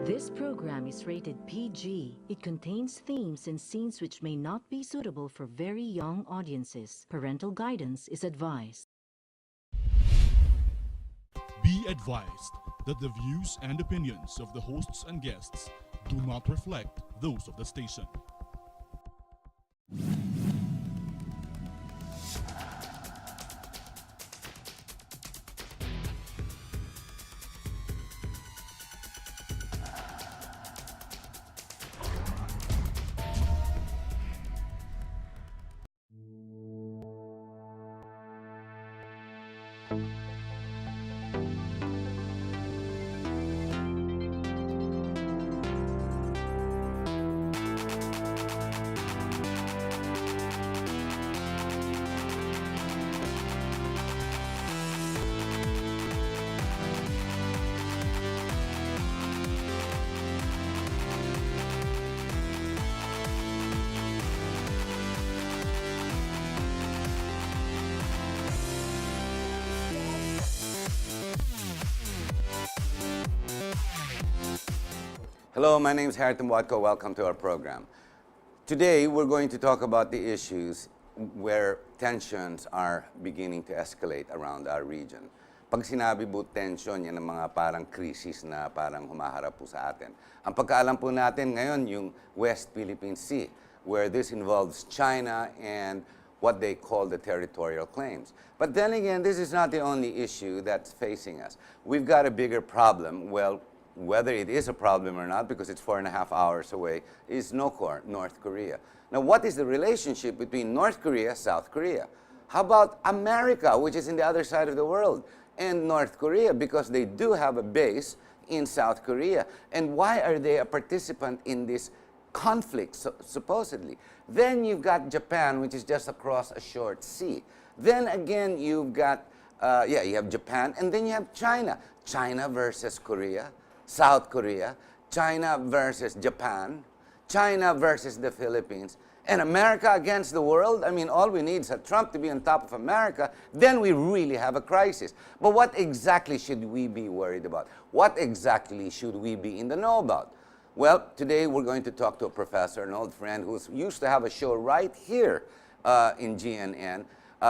This program is rated PG. It contains themes and scenes which may not be suitable for very young audiences. Parental guidance is advised. Be advised that the views and opinions of the hosts and guests do not reflect those of the station. Hello, my name is Harriton Watko. Welcome to our program. Today, we're going to talk about the issues where tensions are beginning to escalate around our region. Pag sinabi po tension, yan ang mga parang crisis na parang humaharap po sa atin. Ang pagkaalam po natin ngayon, yung West Philippine Sea, where this involves China and what they call the territorial claims. But then again, this is not the only issue that's facing us. We've got a bigger problem. Well, whether it is a problem or not, because it's 4.5 hours away, is North Korea. Now, what is the relationship between North Korea, South Korea? How about America, which is in the other side of the world, and North Korea, because they do have a base in South Korea? And why are they a participant in this conflict, supposedly? Then you've got Japan, which is just across a short sea. Then again, you've got, you have Japan, and then you have China. China versus Korea. South Korea, China versus Japan, China versus the Philippines, and America against the world. I mean, all we need is a Trump to be on top of America, then we really have a crisis. But what exactly should we be worried about? What exactly should we be in the know about? Well, today we're going to talk to a professor, an old friend who used to have a show right here in GNN,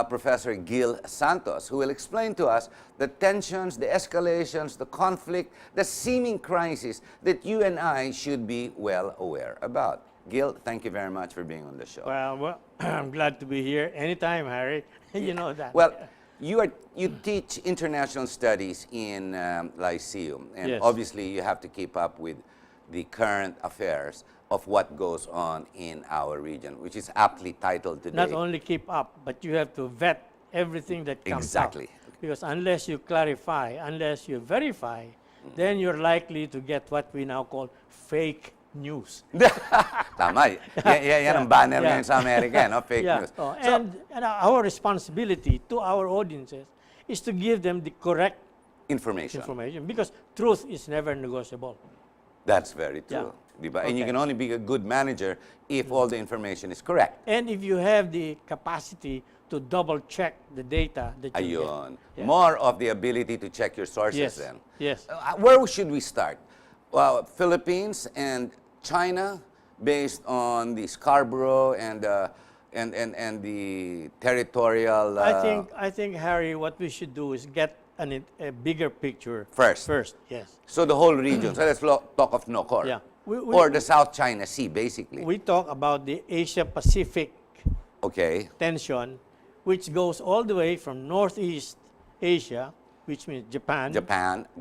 Professor Gil Santos, who will explain to us the tensions, the escalations, the conflict, the seeming crisis that you and I should be well aware about. Gil, thank you very much for being on the show. Well, I'm glad to be here anytime, Harry. You know that. Well, you teach international studies in Lyceum, and Yes. obviously you have to keep up with the current affairs of what goes on in our region, which is aptly titled today. Not only keep up, but you have to vet everything that comes Exactly. out. Because unless you clarify, unless you verify, then you're likely to get what we now call fake news. Tama. Yan ang banner ngayon sa Amerika, no? Fake news. Oh, and our responsibility to our audiences is to give them the correct Information. because truth is never negotiable. That's very true. Diba? And you Okay. can only be a good manager if all the information is correct. And if you have the capacity to double check the data that you Ayun. get. Yeah. More of the ability to check your sources Yes. then. Yes. Where should we start? Well, Philippines and China, based on the Scarborough and the territorial. I think, Harry, what we should do is get a bigger picture First. Yes. So the whole region. So let's talk of NOCOR. Yeah. Or the South China Sea, basically. We talk about the Asia-Pacific Okay. tension, which goes all the way from Northeast Asia, which means Japan,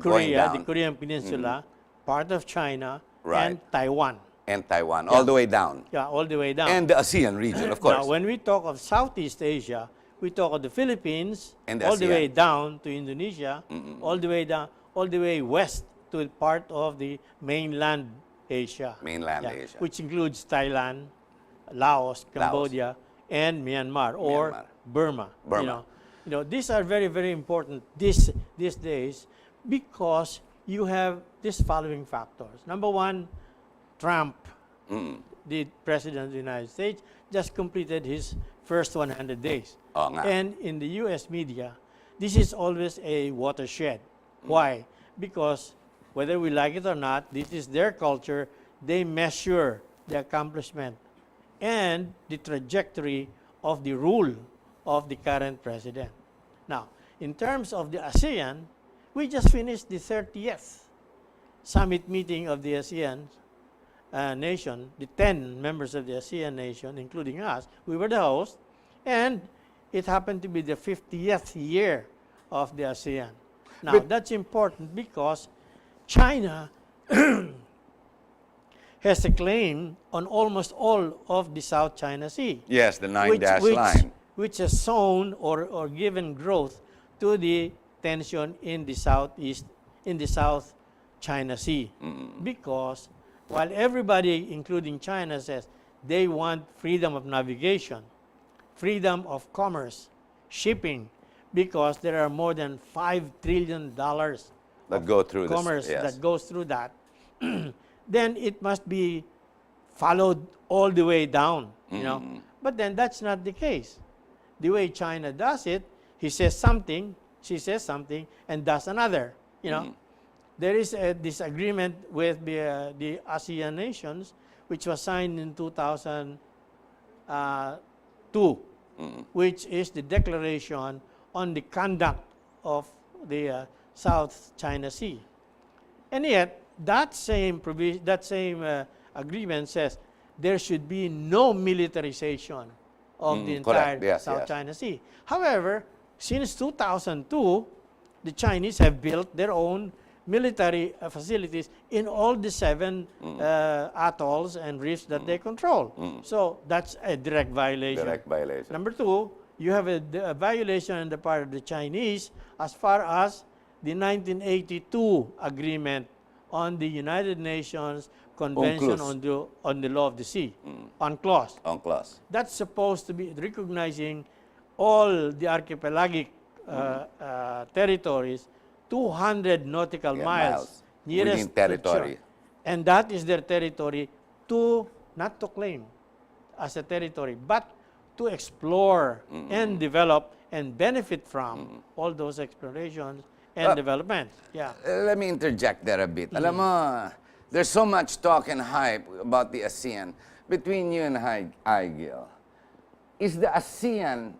going Korea, down. the Korean Peninsula, part of China, Right. and Taiwan. And Taiwan, all the way down. Yeah, all the way down. And the ASEAN region, of course. Now, when we talk of Southeast Asia, we talk of the Philippines, And the all the ASEAN. way down to Indonesia, all the way down, all the way west to part of the mainland Asia. Mainland Asia. Which includes Thailand, Laos, Cambodia, and Myanmar or Myanmar. Burma. Burma. You know, these are very, very important these days because you have these following factors. Number one, Trump, the President of the United States, just completed his first 100 days. Oo nga. And in the U.S. media, this is always a watershed. Why? Because whether we like it or not, this is their culture. They measure the accomplishment and the trajectory of the rule of the current president. Now, in terms of the ASEAN, we just finished the 30th summit meeting of the ASEAN nation, the 10 members of the ASEAN nation, including us. We were the host, and it happened to be the 50th year of the ASEAN. Now, But- that's important because China has a claim on almost all of the South China Sea. Yes, the nine-dash line. Which has sown or given growth to the tension in the South China Sea. Because while everybody, including China, says they want freedom of navigation, freedom of commerce, shipping, because there are more than $5 trillion That go through this, commerce yes. that goes through that, then it must be followed all the way down, you know. But then that's not the case. The way China does it, he says something, she says something, and does another, you know. There is a disagreement with the ASEAN nations, which was signed in 2002, which is the Declaration on the Conduct of the South China Sea. And yet, that same agreement says there should be no militarization of the entire correct. Yes, South yes. China Sea. However, since 2002, the Chinese have built their own military facilities in all the 7 atolls and reefs that they control. So that's a direct violation. Direct violation. Number 2, you have a violation on the part of the Chinese as far as the 1982 agreement on the United Nations Convention UNCLOS. on the Law of the Sea, UNCLOS. UNCLOS. That's supposed to be recognizing all the archipelagic territories, 200 nautical miles nearest within to territory. shore. And that is their territory not to claim as a territory, but to explore and develop and benefit from all those explorations and development. Yeah. Let me interject there a bit. Alam mo, there's so much talk and hype about the ASEAN. Between you and I, Gil, is the ASEAN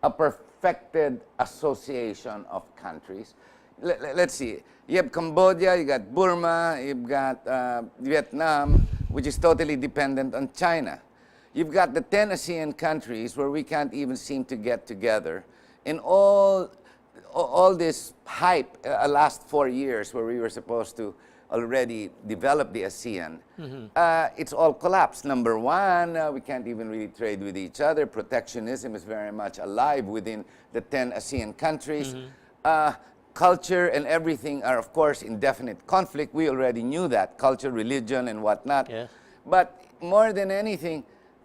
a perfected association of countries? Let's see. You have Cambodia, you got Burma, you've got Vietnam, which is totally dependent on China. You've got the 10 ASEAN countries where we can't even seem to get together. And all this hype, last 4 years where we were supposed to already develop the ASEAN, it's all collapsed. Number one, we can't even really trade with each other. Protectionism is very much alive within the 10 ASEAN countries. Culture and everything are, of course, in definite conflict. We already knew that, culture, religion, and whatnot. Yes. But more than anything,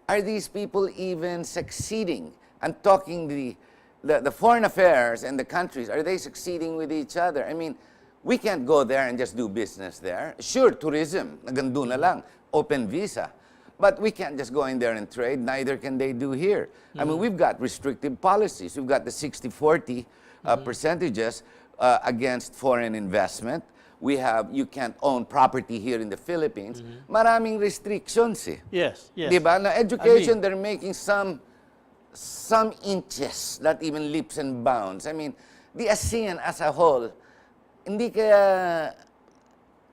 are these people even succeeding? I'm talking the foreign affairs and the countries, are they succeeding with each other? I mean, we can't go there and just do business there. Sure, tourism, nagando na lang, open visa. But we can't just go in there and trade, neither can they do here. I mean, we've got restrictive policies. We've got the 60-40 percentages against foreign investment. We have, you can't own property here in the Philippines. Maraming restrictions eh. Yes, yes. Diba? Na education, Agree. they're making some inches, not even leaps and bounds. I mean, the ASEAN as a whole, hindi kaya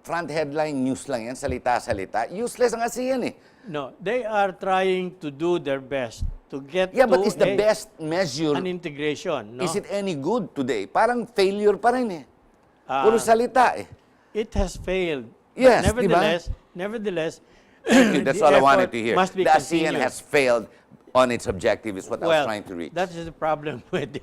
front headline news lang yan, salita-salita. Useless ang ASEAN eh. No, they are trying to do their best to get Yeah, to but is the best measure, an integration. No? is it any good today? Parang failure pa rin eh. Ah, Puro salita eh. It has failed. But Yes, nevertheless, Thank you. That's the all I wanted effort to hear. must be The ASEAN continued. has failed on its objective, is what I was trying to reach. That is the problem with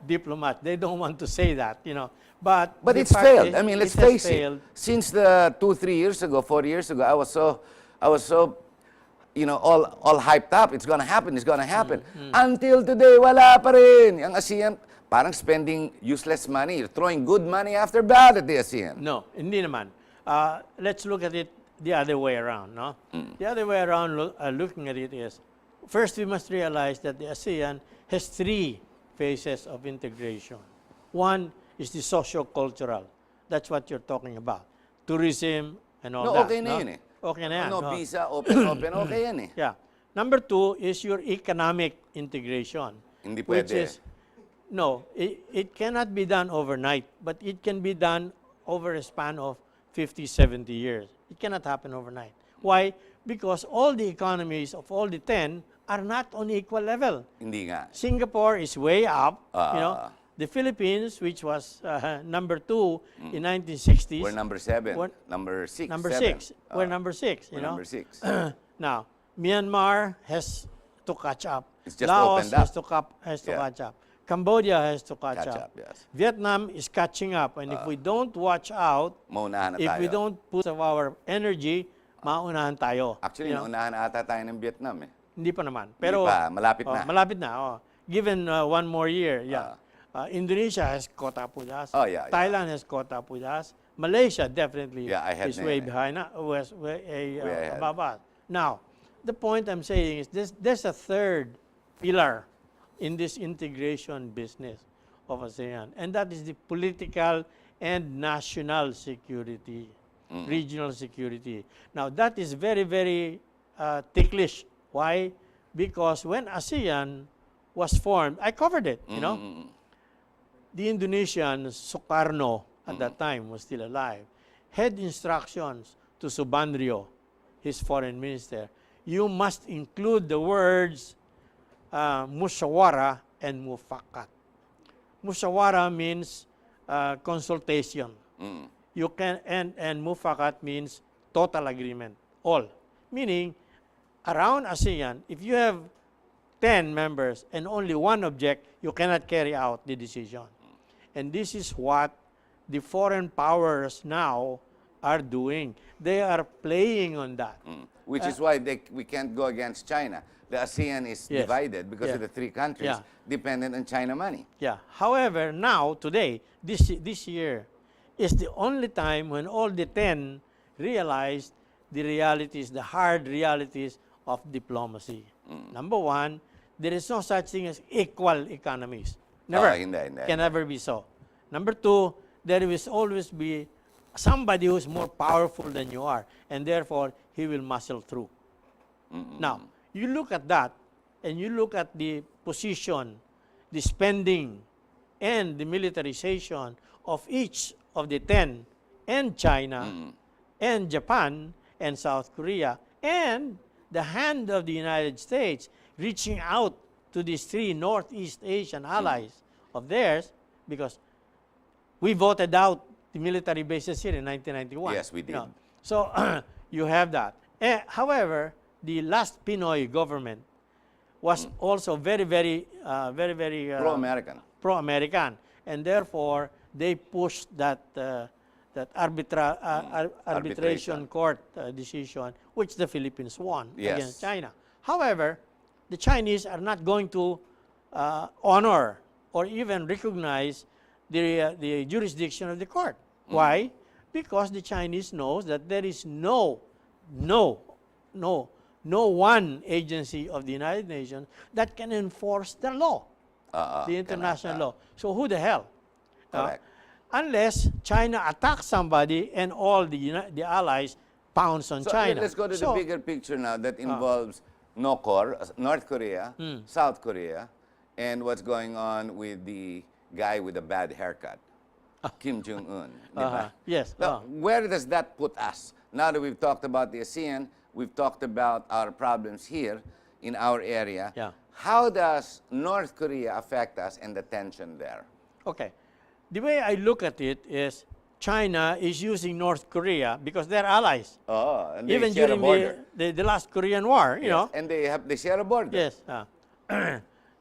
diplomats. They don't want to say that, you know. But the But it's fact failed. is, I mean, let's it has face it. failed. Since the 2-3 years ago, 4 years ago, I was so, you know, all hyped up. It's gonna happen. It's gonna happen. Until today, wala pa rin. Ang ASEAN, parang spending useless money. You're throwing good money after bad at the ASEAN. No, hindi naman. Let's look at it the other way around, no? The other way around, looking at it is, first we must realize that the ASEAN has 3 phases of integration. One is the socio-cultural. That's what you're talking about. Tourism and all No, that. okay na yun eh. Okay na yan. No, no? visa, open, okay yan eh. Yeah. Number two is your economic integration. Hindi Which pwede. is, no, it cannot be done overnight, but it can be done over a span of 50, 70 years. It cannot happen overnight. Why? Because all the economies of all the 10 are not on equal level. Hindi nga. Singapore is way up. Ah. You know, the Philippines, which was number 2 in 1960s, We're number 7. We're- Number 6. number 7. 6. We're number 6. We're You know. number 6. Now, Myanmar has to catch up. It's just Laos opened up. has to Yeah. catch up. Cambodia has to catch Catch up. up, yes. Vietnam is catching up. And if we don't watch out, Maunahan na if tayo. we don't put of our energy, maunahan tayo. Actually, You know? naunahan ata tayo ng Vietnam eh. Hindi pa naman. Pero, pa, malapit na. Malapit na. Oh. Given one more year, yeah. Indonesia has caught up with us. Oh, yeah, yeah. Thailand has caught up with us. Malaysia definitely Yeah, ahead is na way yun eh. behind, way ahead. above us. Now, the point I'm saying is there's a third pillar in this integration business of ASEAN, and that is the political and national security, regional security. Now, that is very, very ticklish. Why? Because when ASEAN was formed, I covered it, you know. The Indonesian, Sukarno, at that time was still alive, had instructions to Subandrio, his foreign minister, you must include the words musyawara and mufakat. Musyawara means consultation. You can and mufakat means total agreement, all. Meaning, around ASEAN, if you have 10 members and only one object, you cannot carry out the decision. And this is what the foreign powers now are doing. They are playing on that. Which is why we can't go against China. The ASEAN is Yes. divided because Yeah. of the 3 countries Yeah. dependent on China money. Yeah. However, now, today, this year, is the only time when all the 10 realized the realities, the hard realities of diplomacy. Number one, there is no such thing as equal economies. Never. Hindi. Can never be so. Number two, there will always be somebody who is more powerful than you are, and therefore, he will muscle through. Now, you look at that, and you look at the position, the spending, and the militarization of each of the 10, and China, and Japan, and South Korea, and the hand of the United States reaching out to these 3 Northeast Asian allies of theirs, because we voted out the military bases here in 1991. Yes, we did. You know. So you have that. However, the last Pinoy government was also very, very Pro-American. pro-American, and therefore they pushed that arbitration court decision, which the Philippines won Yes. against China. However, the Chinese are not going to honor or even recognize the jurisdiction of the court. Why? Because the Chinese knows that there is no one agency of the United Nations that can enforce the law, the international law. So who the hell? Correct. Unless China attacks somebody and all the allies pounce on So China. let's go to the So, bigger picture now that involves North Korea, South Korea, and what's going on with the guy with the bad haircut, Kim Jong-un. Diba? Yes. Now, where does that put us? Now that we've talked about the ASEAN, we've talked about our problems here in our area. Yeah. How does North Korea affect us and the tension there? Okay. The way I look at it is China is using North Korea because they're allies. Oh, and they Even share a during border. the last Korean War, you know. And they share a border. Yes.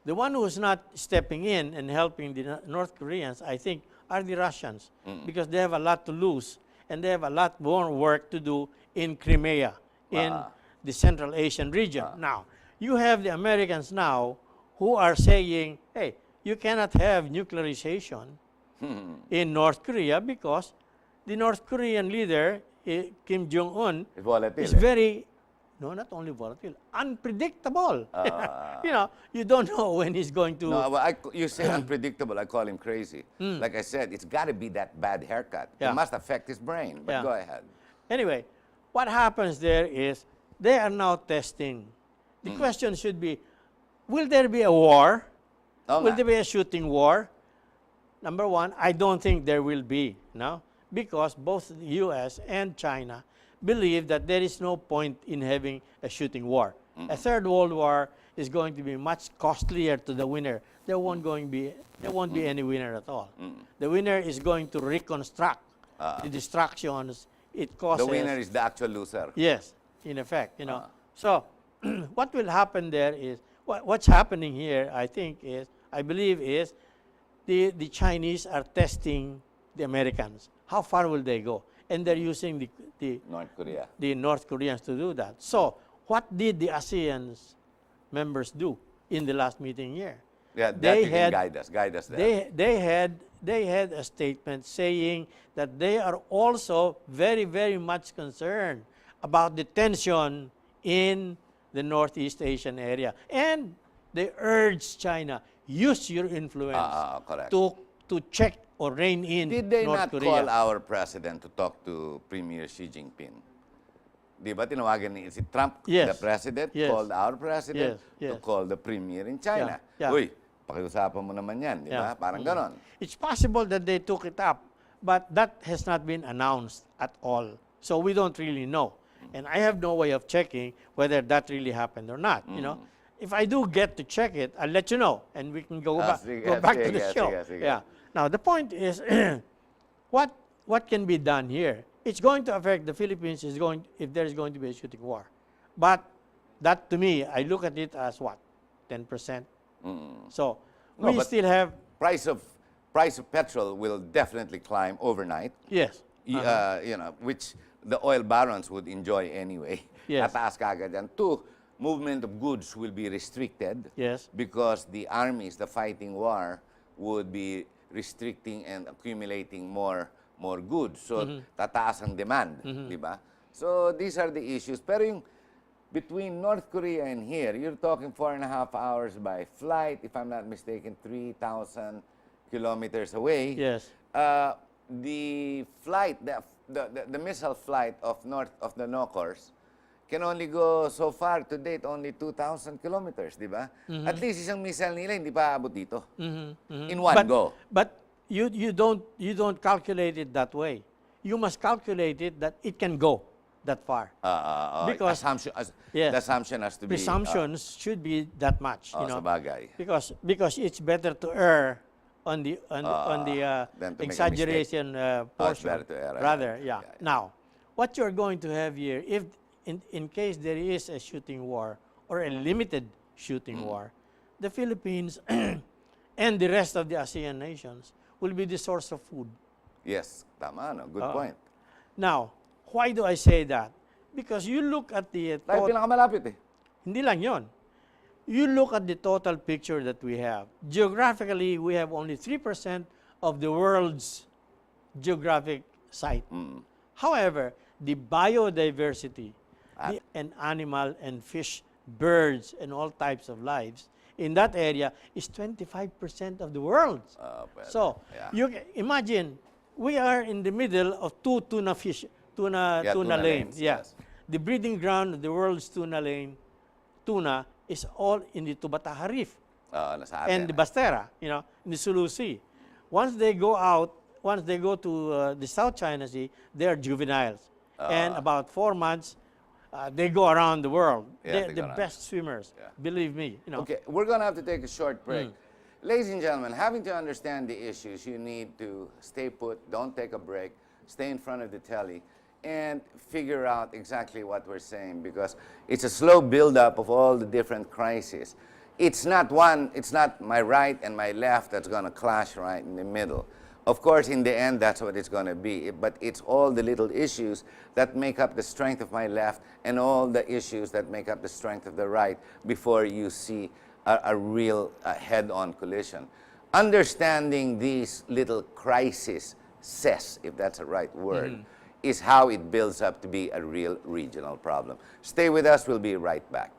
The one who's not stepping in and helping the North Koreans, I think, are the Russians because they have a lot to lose and they have a lot more work to do in Crimea, in the Central Asian region. Now, you have the Americans now who are saying, hey, you cannot have nuclearization in North Korea because the North Korean leader, Kim Jong-un, It's volatile. is very No, not only volatile, unpredictable. You don't know when he's going to. No, well, you say unpredictable. I call him crazy. Like I said, it's got to be that bad haircut. Yeah. It must affect his brain. But Yeah. go ahead. Anyway, what happens there is they are now testing. The question should be, will there be a war? Oo Will nga. there be a shooting war? Number one, I don't think there will be, no? Because both the U.S. and China believe that there is no point in having a shooting war. A third world war is going to be much costlier to the winner. There won't be any winner at all. The winner is going to reconstruct the destructions it causes. The winner is the actual loser. Yes, in effect, So, what will happen there is, what's happening here, I believe is, the Chinese are testing the Americans. How far will they go? And they're using the North Koreans to do that. So, what did the ASEAN's members do in the last meeting here? Yeah, that you can guide us there. They had a statement saying that they are also very, very much concerned about the tension in the Northeast Asian area. And they urged China, use your influence correct. to check or rein in Did they North not Korea. call our president to talk to Premier Xi Jinping? Di ba tinawagan ni si Trump, Yes. the president, Yes. called our president Yes. to call the premier in China. Yeah. Uy, pakiusapan mo naman yan, di ba? Yeah. Parang ganon. It's possible that they took it up, but that has not been announced at all. So we don't really know. And I have no way of checking whether that really happened or not. If I do get to check it, I'll let you know, and we can go back to the show. sige. Yeah. Now the point is, what can be done here? It's going to affect the Philippines. If there is going to be a shooting war, but that to me, I look at it as what, 10%. So No, we but still have Price of petrol will definitely climb overnight. yes. Which the oil barons would enjoy anyway. Yes. Tataas kaagad yan. Two, movement of goods will be restricted. Yes. Because the armies, the fighting war, would be restricting and accumulating more goods. So, tataas ang demand, di ba? So, these are the issues. Pero yung between North Korea and here, you're talking 4.5 hours by flight, if I'm not mistaken, 3,000 kilometers away. Yes. The flight, the missile flight of the NOCORs can only go so far to date, only 2,000 kilometers, di ba? At least isang missile nila hindi pa abot dito. In one go. But you don't calculate it that way. You must calculate it that it can go that far. Because the assumption has to be presumptions should be that much. sa bagay. Because it's better to err on the Than to make a exaggeration portion better to err. rather. Yeah. Now, what you're going to have here, if in case there is a shooting war or a limited shooting war, the Philippines and the rest of the ASEAN nations will be the source of food. Yes, tama, no? Good point. Now, why do I say that? Because you look at the Tayo pinakamalapit eh. hindi lang yon. You look at the total picture that we have. Geographically, we have only 3% of the world's geographic site. However, the biodiversity, and animal and fish, birds, and all types of lives in that area is 25% of the world. So, you imagine, we are in the middle of two tuna lanes. Yes. The breeding ground of the world's tuna is all in the Tubataha Reef Nasa and atin. the Bastera, in the Sulu Sea. Once they go to the South China Sea, they are juveniles. And about 4 months, they go around the world. Yeah, They're they the go around. best swimmers, believe me. Okay, we're going to have to take a short break. Ladies and gentlemen, having to understand the issues, you need to stay put, don't take a break, stay in front of the telly, and figure out exactly what we're saying, because it's a slow build-up of all the different crises. It's not my right and my left that's going to clash right in the middle. Of course, in the end, that's what it's going to be. But it's all the little issues that make up the strength of my left and all the issues that make up the strength of the right before you see a real head-on collision. Understanding these little crises, if that's a right word, is how it builds up to be a real regional problem. Stay with us. We'll be right back.